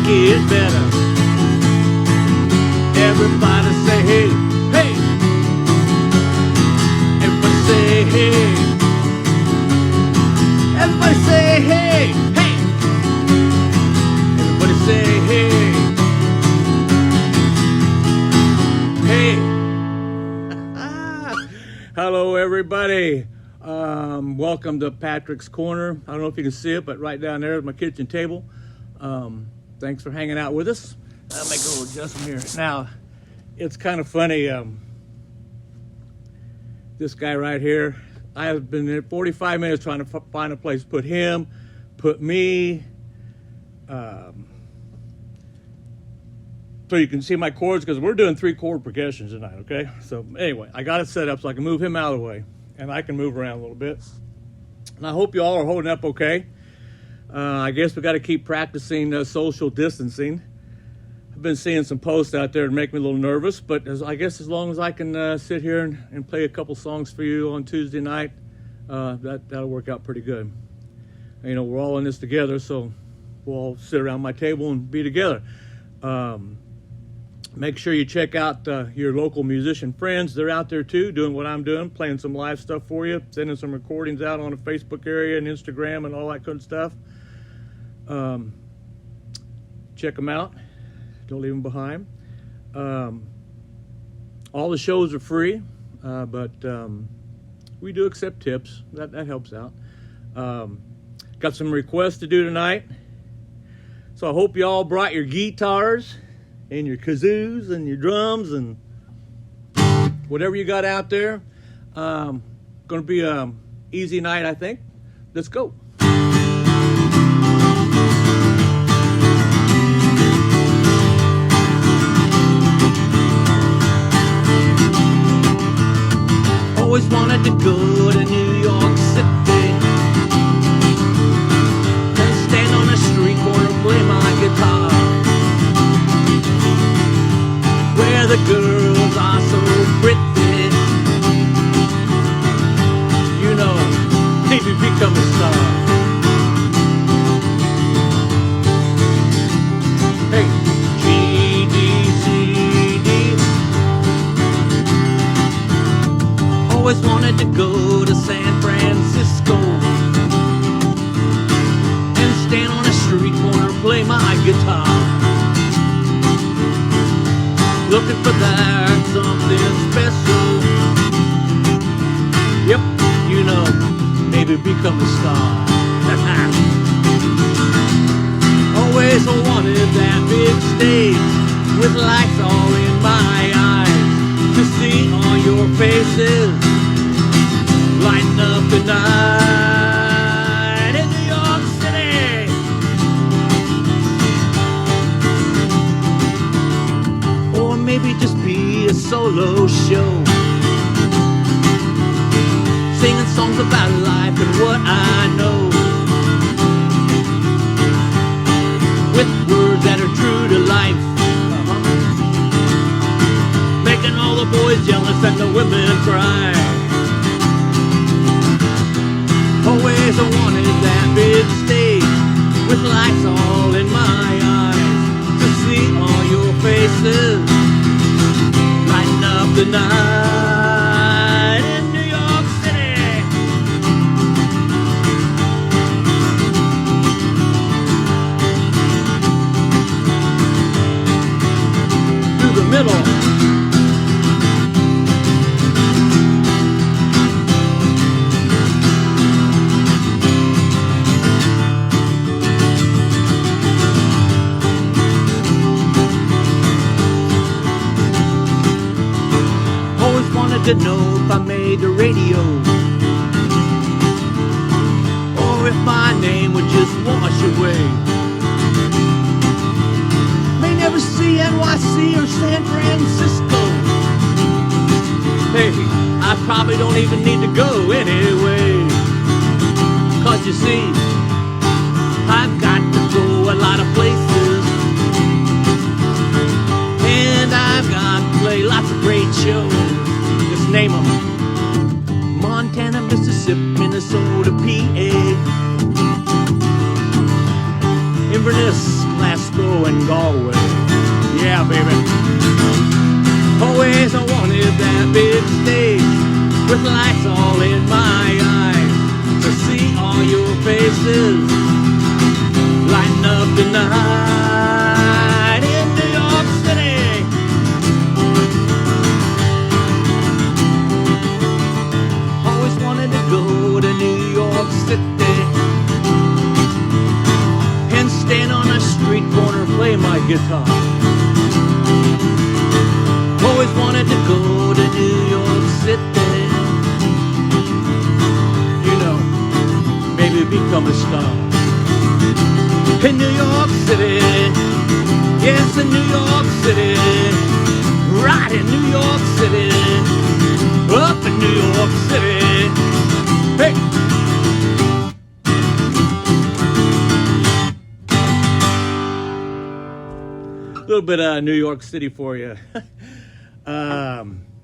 it better. Everybody say hey, hey. Everybody say hey. Everybody say hey, hey. Everybody say hey, hey. Hello, everybody. Welcome to Patrick's Corner. I don't know if you can see it, but right down there is my kitchen table. Thanks for hanging out with us. I'll make a little adjustment here. Now, it's kind of funny. This guy right here, I have been there 45 minutes trying to find a place to put him, put me, so you can see my chords, because we're doing 3-chord percussions tonight, okay? So anyway, I got it set up so I can move him out of the way, and I can move around a little bit. And I hope you all are holding up okay. I guess we got to keep practicing social distancing. I've been seeing some posts out there that make me a little nervous, but I guess as long as I can sit here and play a couple songs for you on Tuesday night, that'll work out pretty good. And, you know, we're all in this together, so we'll all sit around my table and be together. Make sure you check out your local musician friends. They're out there too, doing what I'm doing, playing some live stuff for you, sending some recordings out on the Facebook area and Instagram and all that good stuff. Check them out. Don't leave them behind. All the shows are free, but we do accept tips. That helps out. Got some requests to do tonight. So I hope you all brought your guitars and your kazoos and your drums and whatever you got out there. Going to be an easy night, I think. Let's go. Always wanted to go to New York City and stand on a street corner and play my guitar, where the girls are so pretty, you know, maybe become a star. Hey, G, D, C, D. Always wanted to go to San Francisco and stand on a street corner and play my guitar, looking for that something special. Yep, you know, maybe become a star. Always wanted that big stage with lights all in my eyes, to see all your faces lighting up the night in New York City. Or maybe just be a solo show, singing songs about life and what I know, with words that are true to life, making all the boys jealous and the women cry. Always wanted that big stage with lights all in my eyes, to see all your faces lighting up the night in New York City. Through the middle. To know if I made the radio, or if my name would just wash away. May never see NYC or San Francisco. Hey, I probably don't even need to go anyway, 'cause you see, I've got to go a lot of places, and I've got to play lots of great shows. Name them: Montana, Mississippi, Minnesota, PA, Inverness, Glasgow, and with lights all in my eyes to see all your faces lighting up tonight in New York City. Always wanted to go to New York City and stand on a street corner, play my guitar. Always wanted to go to New York City, you know, maybe become a star in New York City. Yes, in New York City, right in New York City, up in New York City. Hey! A little bit of New York City for you.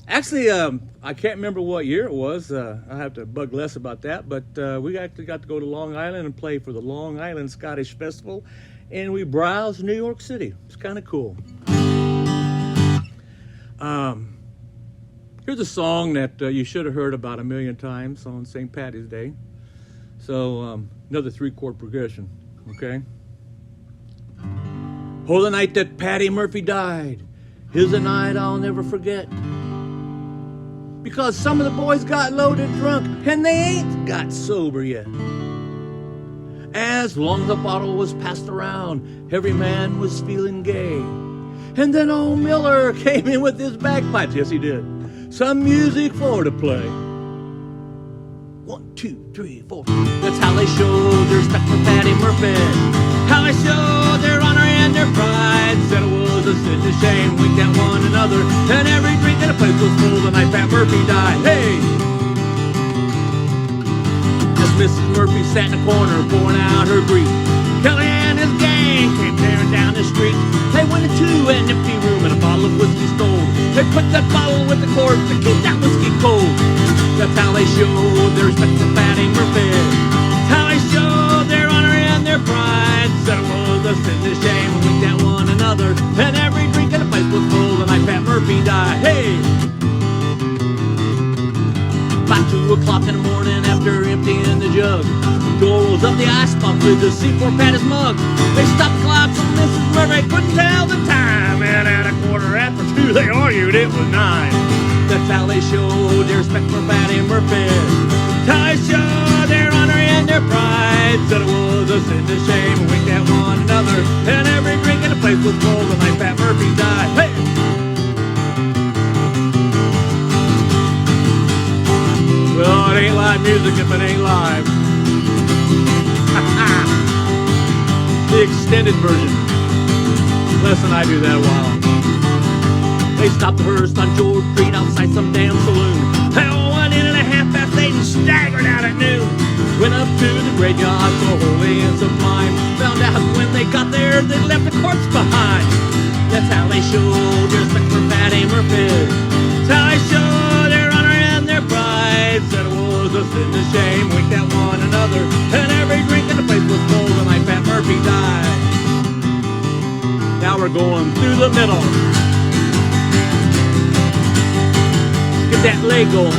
Actually, I can't remember what year it was. I have to bug Les about that. But we actually got to go to Long Island and play for the Long Island Scottish Festival. And we browsed New York City. It's kind of cool. Here's a song that you should have heard about a million times on St. Patty's Day. So another 3-chord progression, okay? Oh, the night that Patty Murphy died is a night I'll never forget. Because some of the boys got loaded drunk and they ain't got sober yet. As long as the bottle was passed around, every man was feeling gay. And then old Miller came in with his bagpipes, yes he did, some music for to play. 1, 2, 3, 4. That's how they showed their respect for Patty Murphy. How they showed their honor and their pride. Said it was a sin to shame, winked at one another. And every drink in the place was full the night Pat Murphy died. Hey! As Mrs. Murphy sat in the corner pouring out her grief, Kelly and his gang came tearing down the street. They went into an empty room and a bottle of whiskey stole. They put that bottle with the corpse to keep that whiskey cold. That's how they showed their respect for Patty Murphy. That's how they showed their honor and their pride. Said it was a sin to shame and winked at one another. And every drink in the place was full the night Pat Murphy died. Hey! By 2 o'clock in the morning after emptying the jug, the door rolls up the ice bucket to see poor Patty's mug. They stopped the clock so Mrs. Murphy couldn't tell the time. And at 2:15 they argued it was 9. That's how they showed their respect for Patty Murphy. That's how they showed their honor and their pride. Said it was a sin to shame and winked at one another. And every drink in the place was full the night Pat Murphy died. Hey! Well, it ain't live music if it ain't live. The extended version. Les and I do that a while. They stopped the hearse on George Street outside some damn saloon. They all went in at 8:30 and staggered out at noon. Went up to the graveyard so holy and sublime. Found out when they got there they left the corpse behind. That's how they showed their respect for Patty Murphy. That's how they showed their honor and their pride. Said it was a sin to shame, winked at one another. And every drink in the place was full the night Pat Murphy died. Now we're going through the middle. Get that leg going.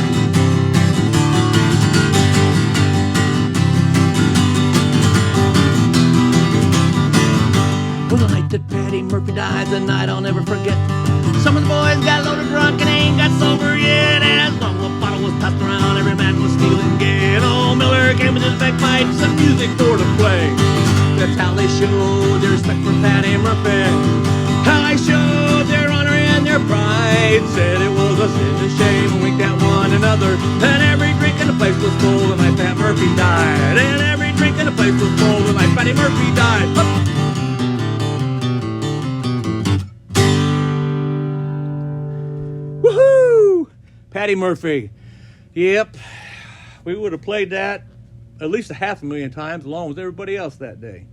Well, the night that Patty Murphy died, the night I'll never forget. Some of the boys got loaded drunk and ain't got sober yet. As long as the bottle was passed around, every man was feeling gay. And old Miller came with his bagpipes and music for to play. That's how they showed their respect for Patty Murphy. How they showed their honor and their pride. Said it was a sin to shame and winked at one another. And every drink in the place was full the night Pat Murphy died. And every drink in the place was full the night Patty Murphy died. Woohoo! Patty Murphy. Yep. We would have played that at least 500,000 times along with everybody else that day.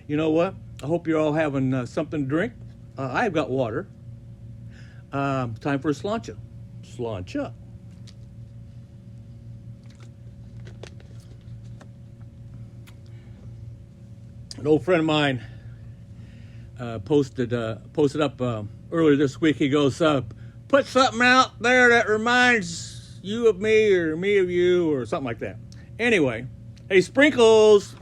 You know what? I hope you're all having something to drink. I've got water. Time for a slancha. Slancha. An old friend of mine posted up earlier this week. He goes, put something out there that reminds you of me or me of you or something like that. Anyway, hey, Sprinkles.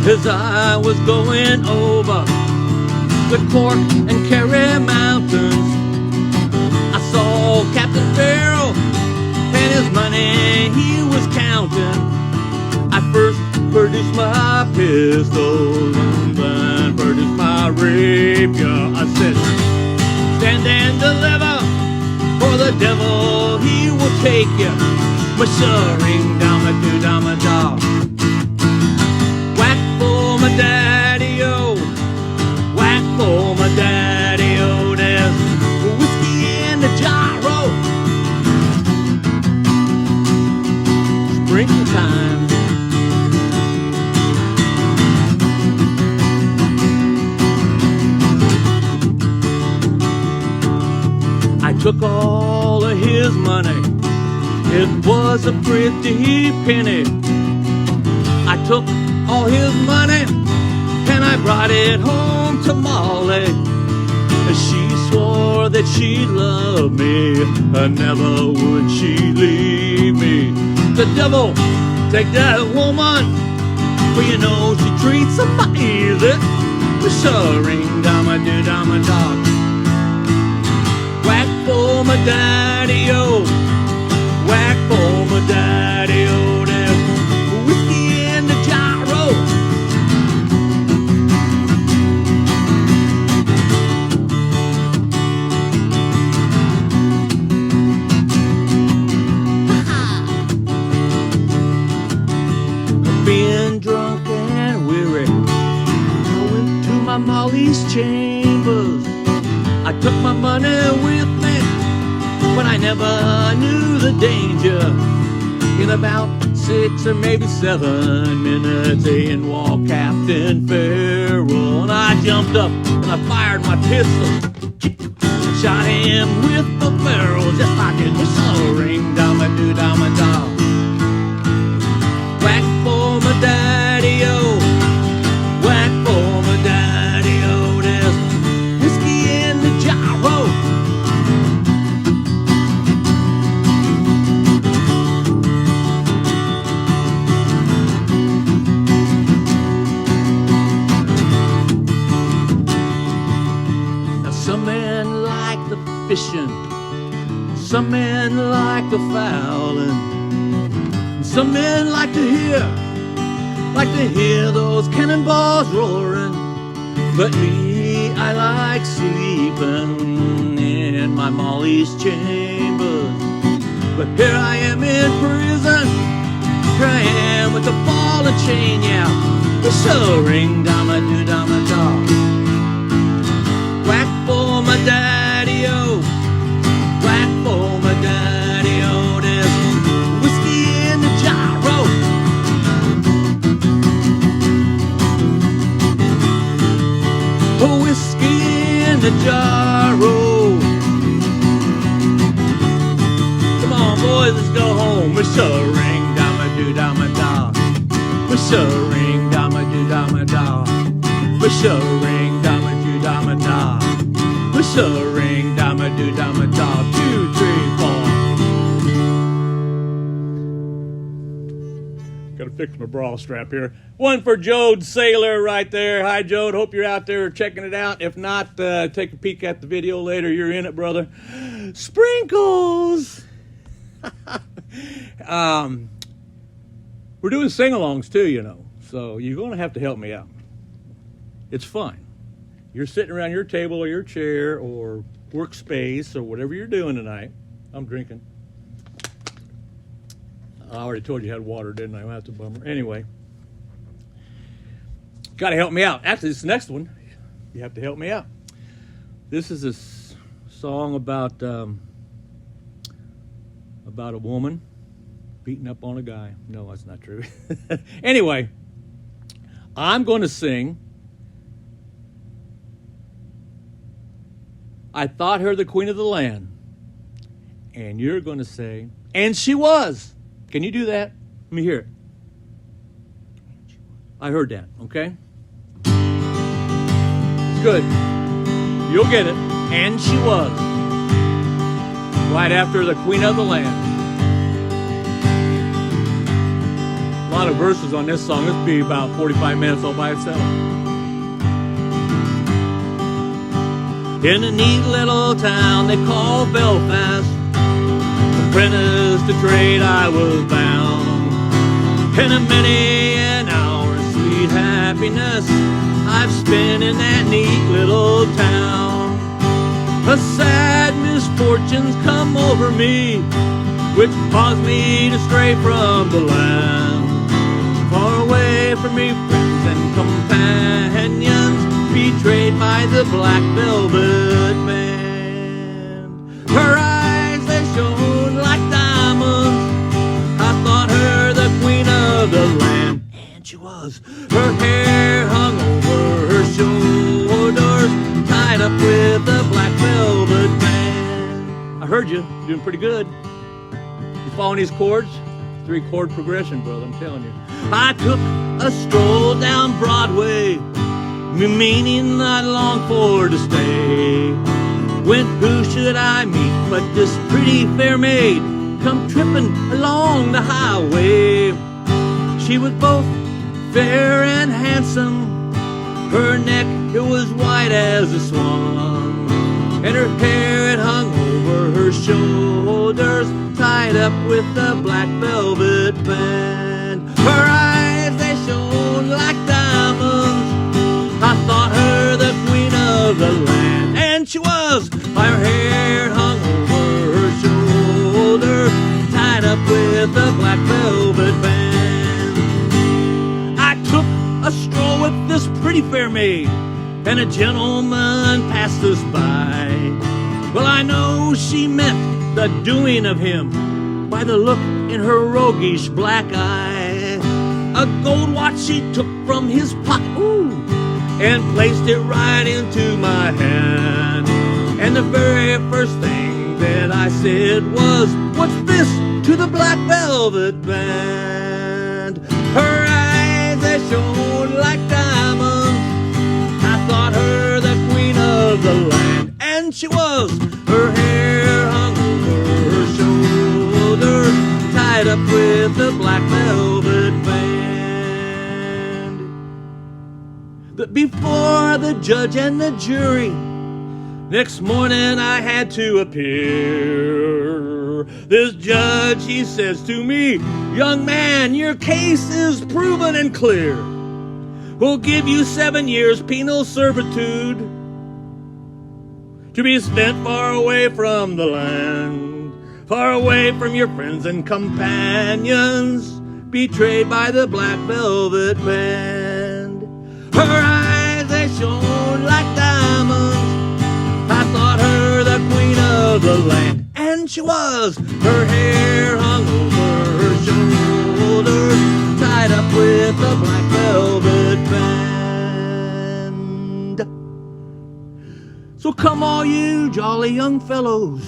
'Cause I was going over the Cork and Kerry mountains. I saw Captain Barrel and his money he was counting. I first produced my pistol and then produced my rapier. I said, stand and deliver, for the devil he will take you. Ring dama do dama da. Whack for my daddy-o, whack for my daddy-o. There's whiskey in the gyro. Springtime. I took all of his money. It was a pretty penny. I took all his money and I brought it home to Molly. She swore that she loved me and never would she leave me. The devil take that woman, for you know she treats somebody easy. Ring dama do dama dog. Whack for my daddy-o, whack for my daddy-o. There's whiskey in the gyro. Being drunk and weary, I went to my Molly's chambers. I took my money with me, but I never knew the danger. In about 6 or maybe 7 minutes, in walked Captain Farrell, and I jumped up and I fired my pistol. Shot him with the barrel just like a whistle. Ring dama do dama da. Whack for my daddy-o, whack for my daddy-o. There's whiskey in the gyro. Now some men like the fishing, some men like the fowling. Some men like to hear those cannonballs roaring. But me, I like sleeping in my Molly's chambers. But here I am in prison, here I am with the ball and chain, yeah. Ring dama do dama da. Whack for my daddy-o, whack for my daddy-o. There's whiskey in the gyro. Oh, whiskey in the gyro. Come on, boys, let's go home. Ring dama do dama da. Ring dama do dama da. Ring dama do dama da. Ring dama do dama da. 2, 3, 4. Gotta fix my bra strap here. One for Jode Sailor right there. Hi, Jode. Hope you're out there checking it out. If not, take a peek at the video later. You're in it, brother. Sprinkles. We're doing sing-alongs too, you know. So you're going to have to help me out. It's fun. You're sitting around your table or your chair or workspace or whatever you're doing tonight. I'm drinking. I already told you I had water, didn't I? That's a bummer. Anyway, got to help me out. Actually, this next one, you have to help me out. This is a song about a woman beating up on a guy. No, that's not true. Anyway, I'm going to sing I Thought Her the Queen of the Land. And you're going to say, and she was. Can you do that? Let me hear it. I heard that, okay? It's good. You'll get it. And she was. Right after the Queen of the Land. A lot of verses on this song. This will be about 45 minutes all by itself. In a neat little town they call Belfast, apprentice to trade I was bound. And a many an hour sweet happiness I've spent in that neat little town. A sad misfortunes come over me, which caused me to stray from the land. Far away from me friends and companions, betrayed by the black velvet band. Her eyes, they shone like diamonds. I thought her the queen of the land. And she was. Her hair hung over her shoulders, tied up with a black velvet band. I heard you. Doing pretty good. You following these chords? 3-chord progression, brother, I'm telling you. I took a stroll down Broadway, meaning I longed for to stay. When who should I meet but this pretty fair maid come tripping along the highway. She was both fair and handsome. Her neck, it was white as a swan, and her hair, it hung over her shoulders, tied up with a black velvet band. Her eyes, they shone like diamonds. I thought her the queen of the land. And she was. Her hair hung over her shoulders, tied up with a black velvet band. I took a stroll with this pretty fair maid, and a gentleman passed us by. Well, I know she meant the doing of him by the look in her roguish black eye. A gold watch she took from his pocket, ooh, and placed it right into my hand. And the very first thing that I said was, "What's this?" to the black velvet band. Her eyes, they shone like diamonds. I thought her the queen of the land. And she was. Her hair hung over her shoulders, tied up with a black velvet band. Before the judge and the jury, next morning I had to appear. This judge, he says to me, "Young man, your case is proven and clear. We'll give you 7 years penal servitude to be spent far away from the land, far away from your friends and companions, betrayed by the black velvet band." Her eyes, they shone like diamonds. I thought her the queen of the land. And she was. Her hair hung over her shoulders, tied up with a black velvet band. So come all you jolly young fellows,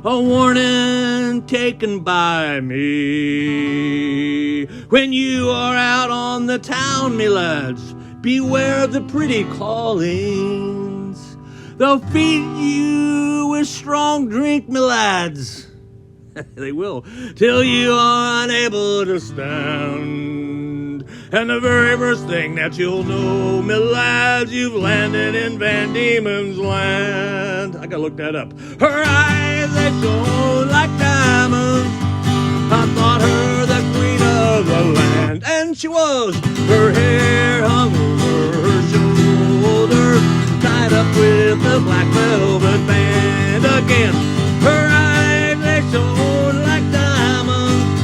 a warning taken by me. When you are out on the town, me lads, beware of the pretty callings. They'll feed you with strong drink, me lads. They will, till you are unable to stand. And the very first thing that you'll know, me lads, you've landed in Van Diemen's Land. I gotta look that up. Her eyes, they shone like diamonds. I thought her the queen of the land. And she was. Her hair hung over her shoulders, tied up with a black velvet band. Again, her eyes, they shone like diamonds.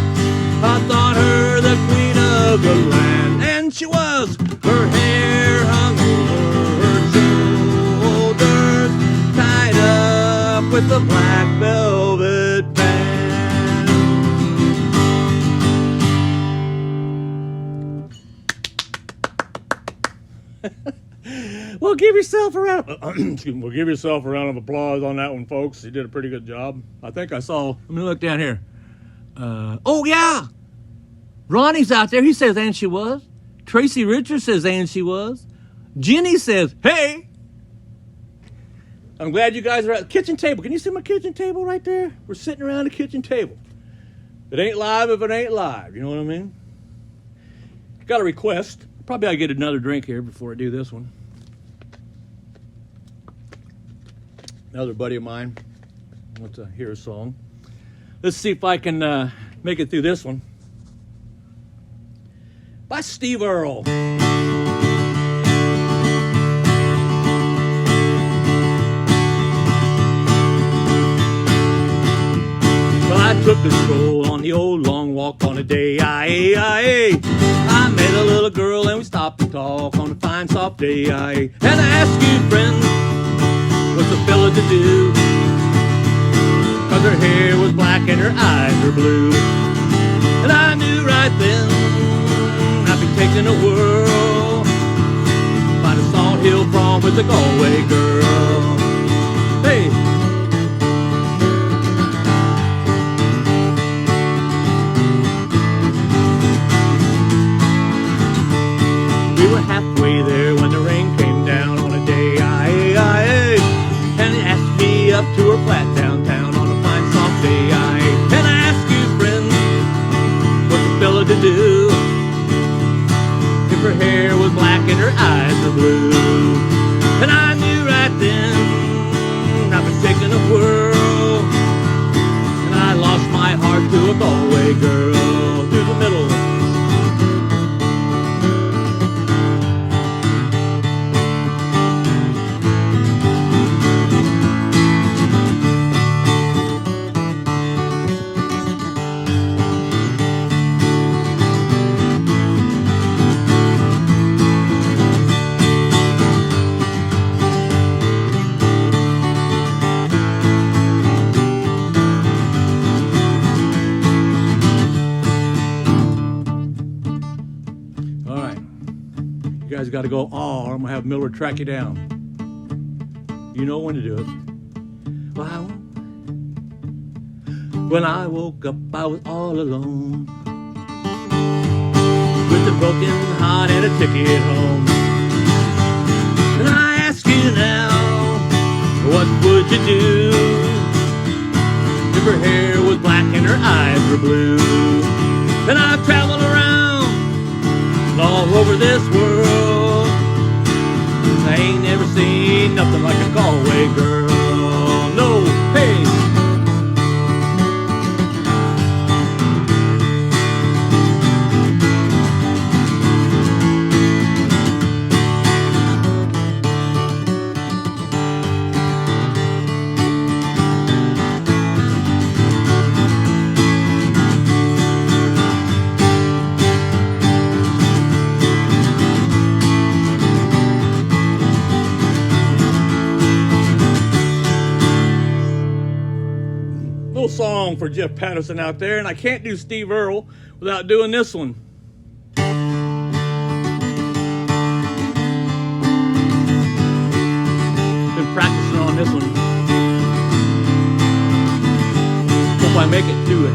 I thought her the queen of the land. And she was. Her hair hung over her shoulders, tied up with a black velvet band. Well, give yourself a round. Well, give yourself a round of applause on that one, folks. You did a pretty good job. I think I saw. Let me look down here. Oh, yeah. Ronnie's out there. He says, and she was. Tracy Richards says, and she was. Jenny says, hey. I'm glad you guys are at the kitchen table. Can you see my kitchen table right there? We're sitting around the kitchen table. It ain't live if it ain't live. You know what I mean? Got a request. Probably I'll get another drink here before I do this one. Another buddy of mine wants to hear a song. Let's see if I can make it through this one. By Steve Earle. I took a stroll on the old long walk on a day. I met a little girl and we stopped to talk on a fine soft day. And I asked you, friend, what's a fella to do? 'Cause her hair was black and her eyes were blue. And I knew right then I'd be taking a whirl, find a Salt Hill prom with a Galway girl. Hey! We were halfway there when the rain came down on a day. And they asked me up to her flat downtown on a fine soft day. And I asked you, friend, what's a fella to do if her hair was black and her eyes were blue? And I knew right then I've been taking a whirl, and I lost my heart to a Galway girl through the middle. You guys got to go, oh, or I'm going to have Miller track you down. You know when to do it. Well, when I woke up, I was all alone, with a broken heart and a ticket home. And I ask you now, what would you do if her hair was black and her eyes were blue? And I've traveled around all over this world, I ain't never seen nothing like a Galway girl. No, hey. Song for Jeff Patterson out there, and I can't do Steve Earle without doing this one. Been practicing on this one. Hope I make it to it.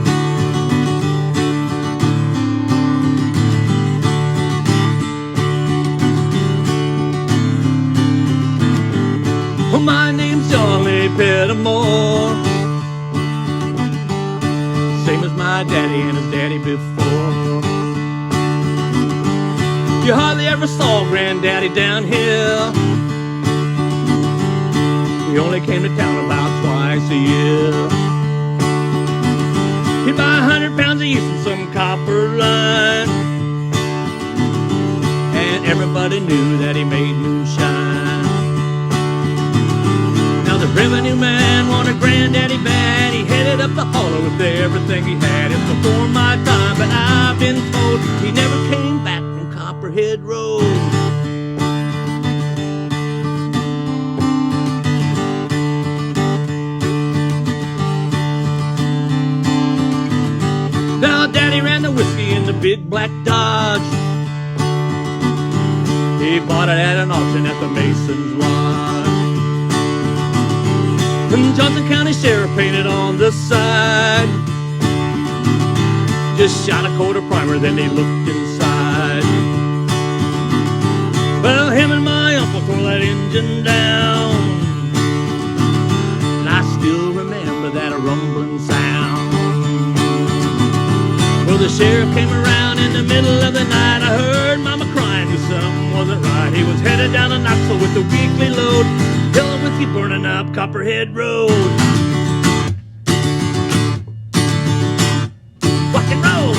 Well, my name's Johnny Pettimore, same as my daddy and his daddy before. You hardly ever saw Granddaddy down here. He only came to town about twice a year. He'd buy 100 pounds of yeast and some copper line, and everybody knew that he made moonshine. Now the revenue man wanted Granddaddy bad. He headed up the hollow with everything he had. It's before my time, but I've been told he never came back from Copperhead Road. Now Daddy ran the whiskey in the big black Dodge. He bought it at an auction at the Mason's Lodge. And Johnson County Sheriff painted on the side. just shot a coat of primer, then they looked inside. Well, him and my uncle tore that engine down, and I still remember that rumbling sound. Well, the sheriff came around in the middle of the night. I heard Mama crying, knew something wasn't right. He was headed down to Knoxville with the weekly load, hill of whiskey burning up Copperhead Road. Rock and roll!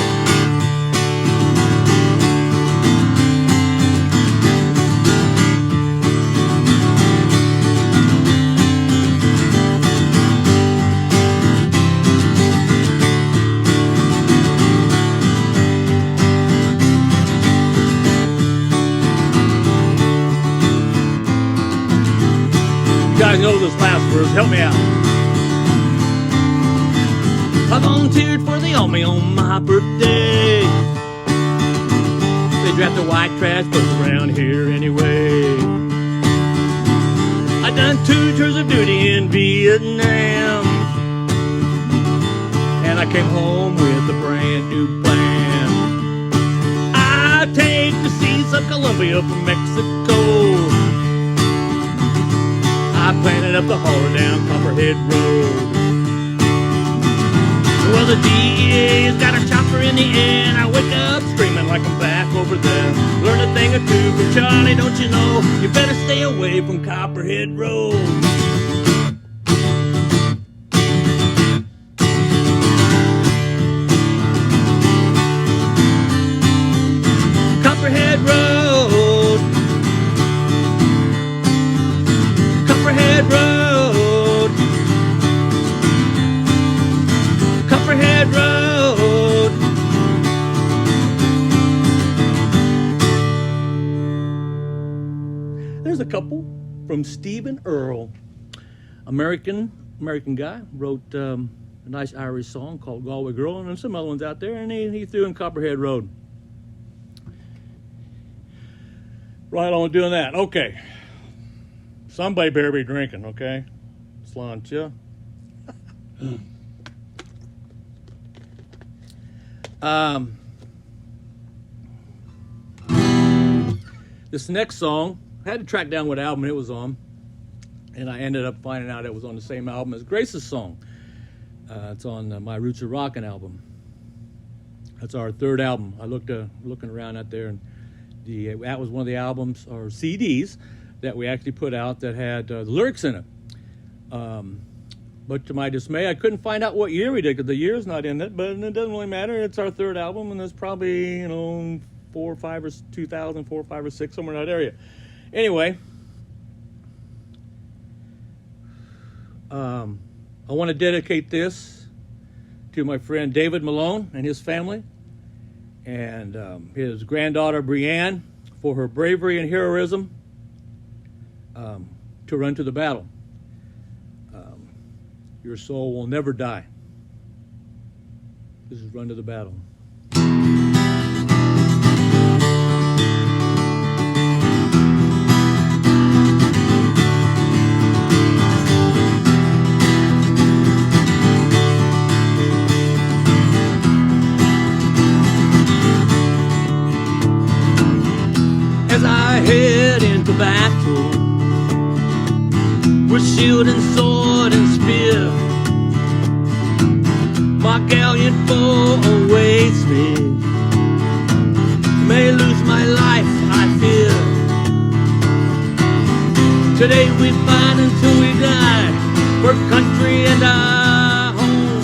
You guys know this last verse, help me out. I volunteered for the Army on my birthday. They draft the white trash bus around here anyway. I done 2 tours of duty in Vietnam, and I came home with a brand new plan. I take the seas of Colombia from Mexico. I planted up the hauler down Copperhead Road. Well, the DEA's got a chopper in the air, and I wake up screaming like I'm back over there. Learn a thing or two from Charlie, don't you know? You better stay away from Copperhead Road. Copperhead Road. Copperhead Road. Copperhead Road. There's a couple from Stephen Earle, American guy, wrote a nice Irish song called Galway Girl, and some other ones out there, and he threw in Copperhead Road. Right on doing that. Okay. Somebody better be drinking, okay? Sláinte. This next song, I had to track down what album it was on, and I ended up finding out it was on the same album as Grace's song. It's on My Roots Are Rockin' album. That's our 3rd album. I looking around out there, and that was one of the albums or CDs that we actually put out that had the lyrics in it. But to my dismay, I couldn't find out what year we did because the year's not in it, but it doesn't really matter. It's our 3rd album, and it's probably, 4 or 5 or 2004, 5 or 6, somewhere in that area. Anyway, I want to dedicate this to my friend David Malone and his family, and his granddaughter Brianne for her bravery and heroism to run to the battle. Your soul will never die. This is Run to the Battle. As I head into battle with shield and sword and spear, my gallant foe awaits me. May lose my life, I fear. Today we fight until we die for country and our home.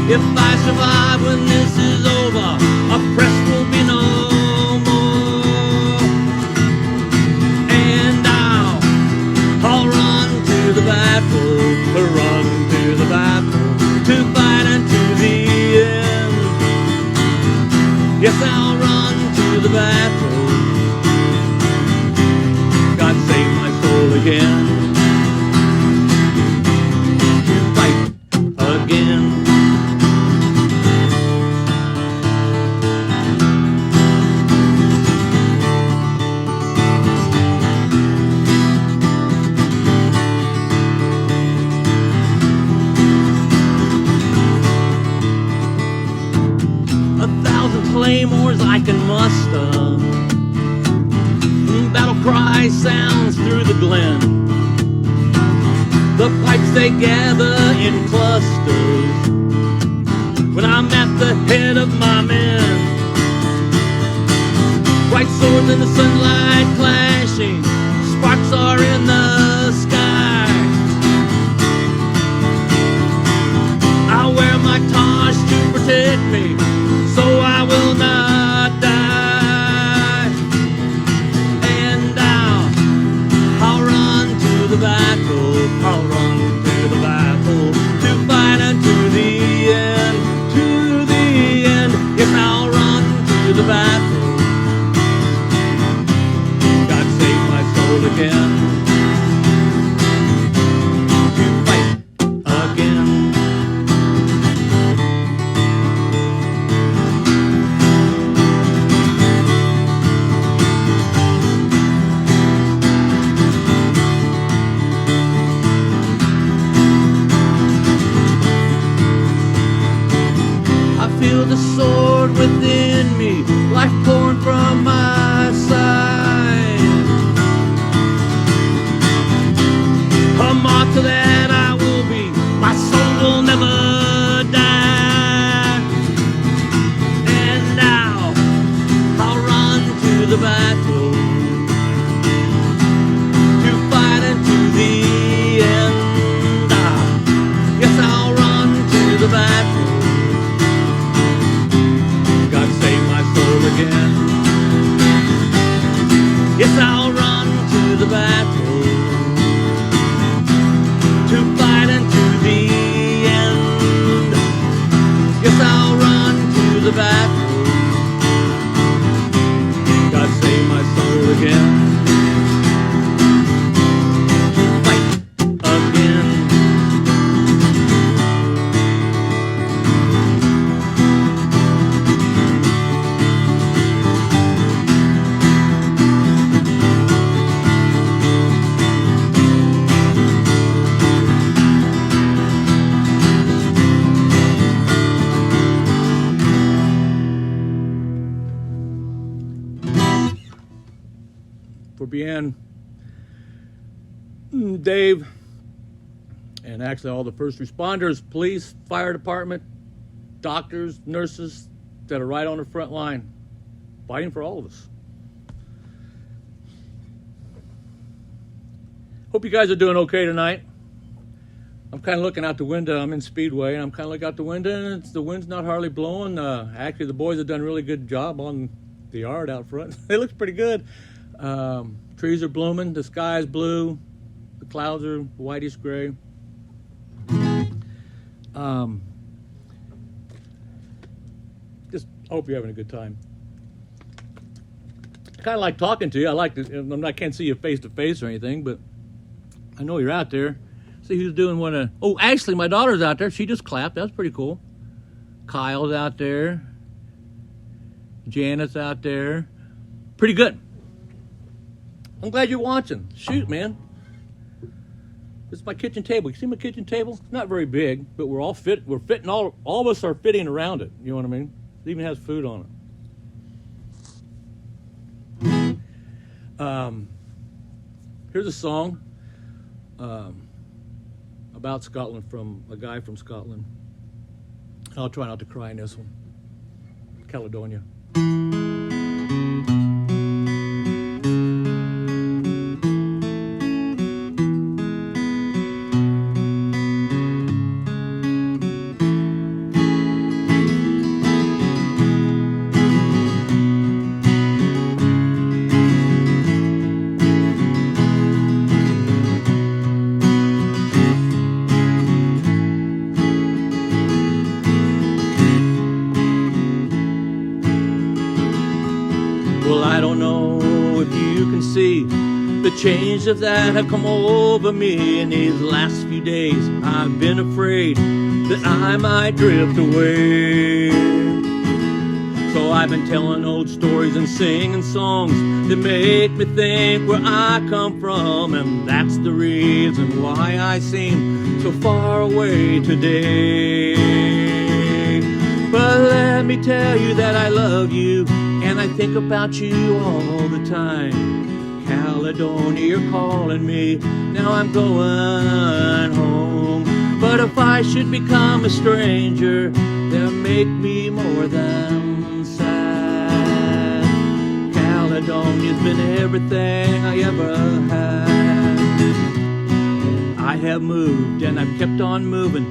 If I survive when this is over, oppressed will be no more. And I'll run to the battle, run to the battle, to fight unto the end. Yes, I'll run to the battle. God save my soul again. To fight again. claymores I can muster. Battlecry sounds through the glen. The pipes they gather in clusters when I'm at the head of my men. Bright swords in the sunlight clashing, sparks are in the sky. I wear my Taj to protect me, so I will not die. And I'll run to the battle, I'll run to the battle, to fight unto the end, to the end. Yes, I'll run to the battle. God save my soul again. To fight again. Feel the sword within me, life pouring from my side. A martyr that I will be, my soul will never die. And now I'll run to the battle, to fight unto the end. Yes, I'll run to the battle. Again. Yes, I'll run to the battle, to fight unto the end. Yes, I'll run to the battle. God save my soul again. To fight again. For Bien, Dave, and actually all the first responders, police, fire department, doctors, nurses that are right on the front line, fighting for all of us. Hope you guys are doing okay tonight. I'm kind of looking out the window. I'm in Speedway, and I'm kind of looking out the window, and the wind's not hardly blowing. Actually, the boys have done a really good job on the yard out front. It looks pretty good. Trees are blooming, the sky is blue, the clouds are whitish gray. Just hope you're having a good time. I kind of like talking to you. I can't see you face to face or anything, but I know you're out there. See who's doing one. Oh, Ashley, my daughter's out there. She just clapped. That's pretty cool. Kyle's out there. Janet's out there. Pretty good. I'm glad you're watching. Shoot, man. This is my kitchen table. You see my kitchen table? It's not very big, but we're all fit. We're fitting all of us are fitting around it. You know what I mean? It even has food on it. Here's a song about Scotland from a guy from Scotland. I'll try not to cry in this one. Caledonia. Well, I don't know if you can see the changes that have come over me in these last few days. I've been afraid that I might drift away. So I've been telling old stories and singing songs that make me think where I come from, and that's the reason why I seem so far away today. But let me tell you that I love you, and I think about you all the time. Caledonia, you're calling me, now I'm going home. But if I should become a stranger, they'll make me more than sad. Caledonia's been everything I ever had. I have moved and I've kept on moving,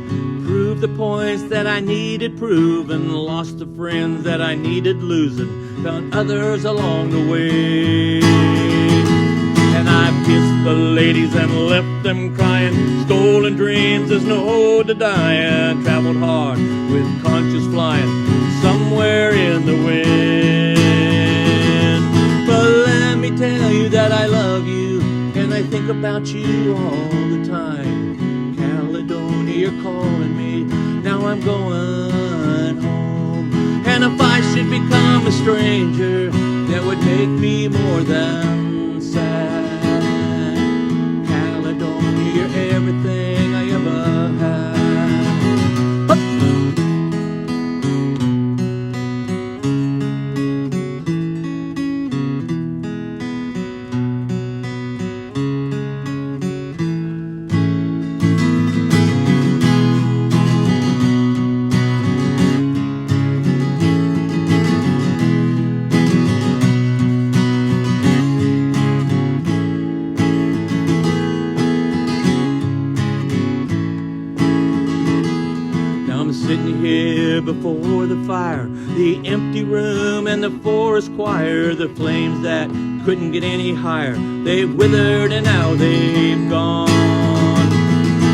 proved the points that I needed proven, lost the friends that I needed losing, found others along the way. And I've kissed the ladies and left them crying, stolen dreams, there's no denying, traveled hard with conscience flying somewhere in the wind. But let me tell you that I love you, and I think about you all the time. Caledonia, you're calling me, now I'm going home. And if I should become a stranger, that would make me more than sad. Caledonia, you're everything I ever had. Sitting here before the fire, the empty room and the forest choir, the flames that couldn't get any higher, they've withered and now they've gone.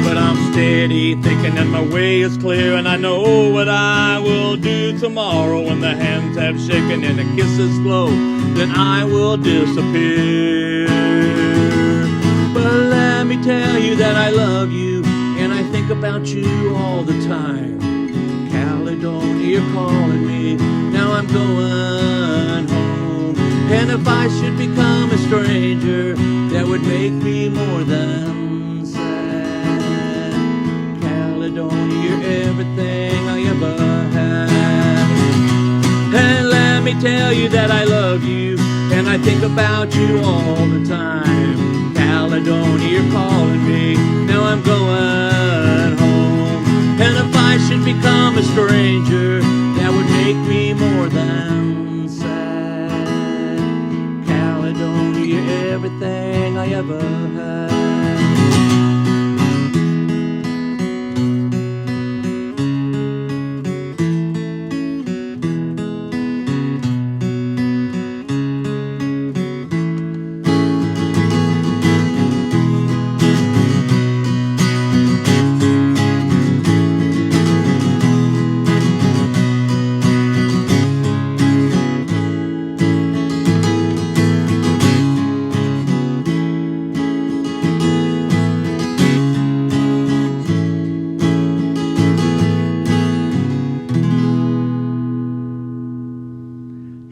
But I'm steady thinking and my way is clear, and I know what I will do tomorrow. When the hands have shaken and the kisses flow, then I will disappear. But let me tell you that I love you, and I think about you all the time. Caledonia, you're calling me, now I'm going home. And if I should become a stranger, that would make me more than sad. Caledonia, you're everything I ever had. And let me tell you that I love you, and I think about you all the time. Caledonia, you're calling me, now I'm going home. And if I should become a stranger, that would make me more than sad. Caledonia, everything I ever had.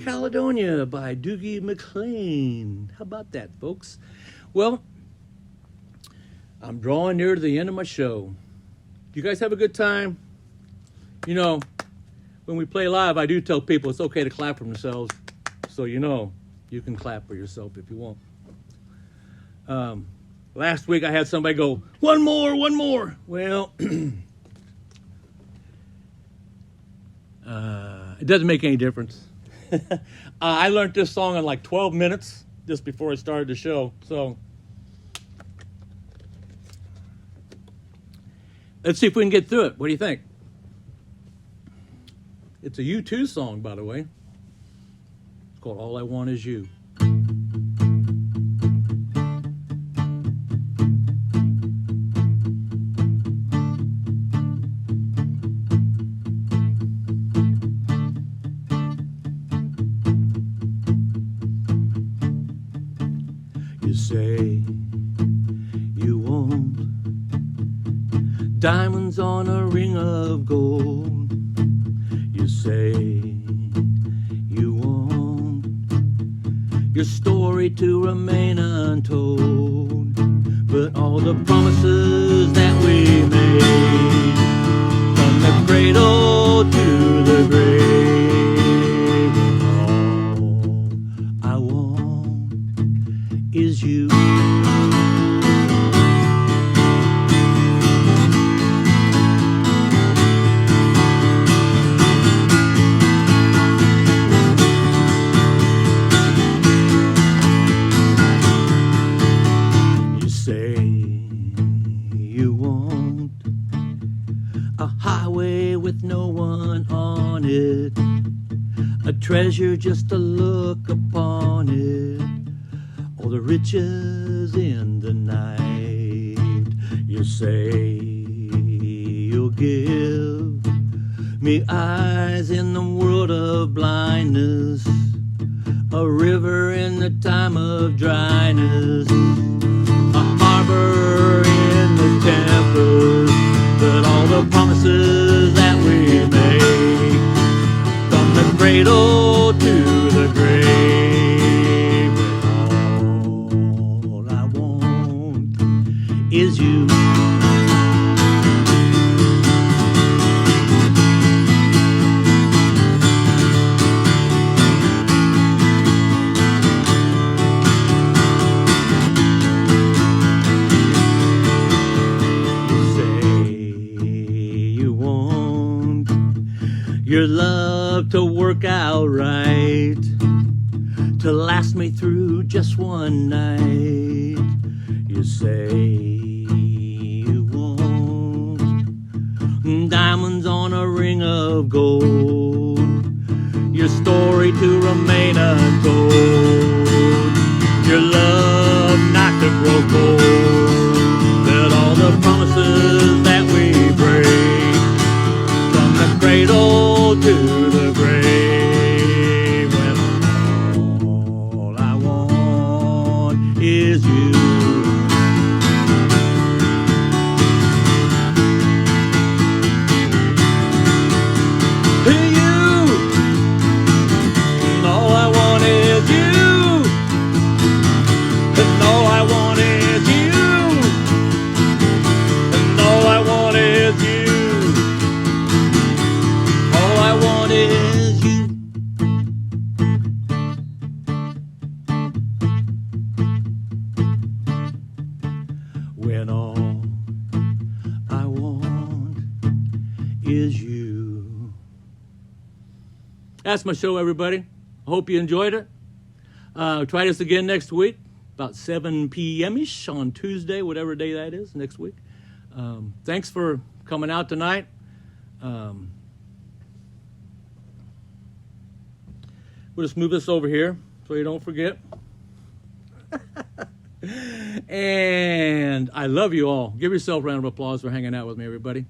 Caledonia by Doogie McLean. How about that, folks? Well, I'm drawing near to the end of my show. Do you guys have a good time? You know, when we play live, I do tell people it's okay to clap for themselves. So you know, you can clap for yourself if you want. Last week I had somebody go, one more. Well, it doesn't make any difference. I learned this song in like 12 minutes just before I started the show. So let's see if we can get through it. What do you think? It's a U2 song, by the way. It's called All I Want Is You. You say you want diamonds on a ring of gold. You say you want your story to remain untold. But all the promises that we made, from the cradle to the grave, a treasure just to look upon it, all the riches in the night. You say you'll give me eyes in the world of blindness, a river in the time of dryness, a harbor in the tempest, but all the promises that we make, from the cradle to the grave, all I want is you. Your love to work out right, to last me through just one night. You say you want diamonds on a ring of gold, your story to remain untold, your love not to grow cold, that all the promises that we break, from the cradle to the grave, when all I want is you. And all I want is you. And all I want is you. And all I want is you. I want is you. When all I want is you. That's my show, everybody. I hope you enjoyed it. Try this again next week, about 7 p.m.-ish on Tuesday, whatever day that is, next week. Thanks for coming out tonight. We'll just move this over here so you don't forget. And I love you all. Give yourself a round of applause for hanging out with me, everybody.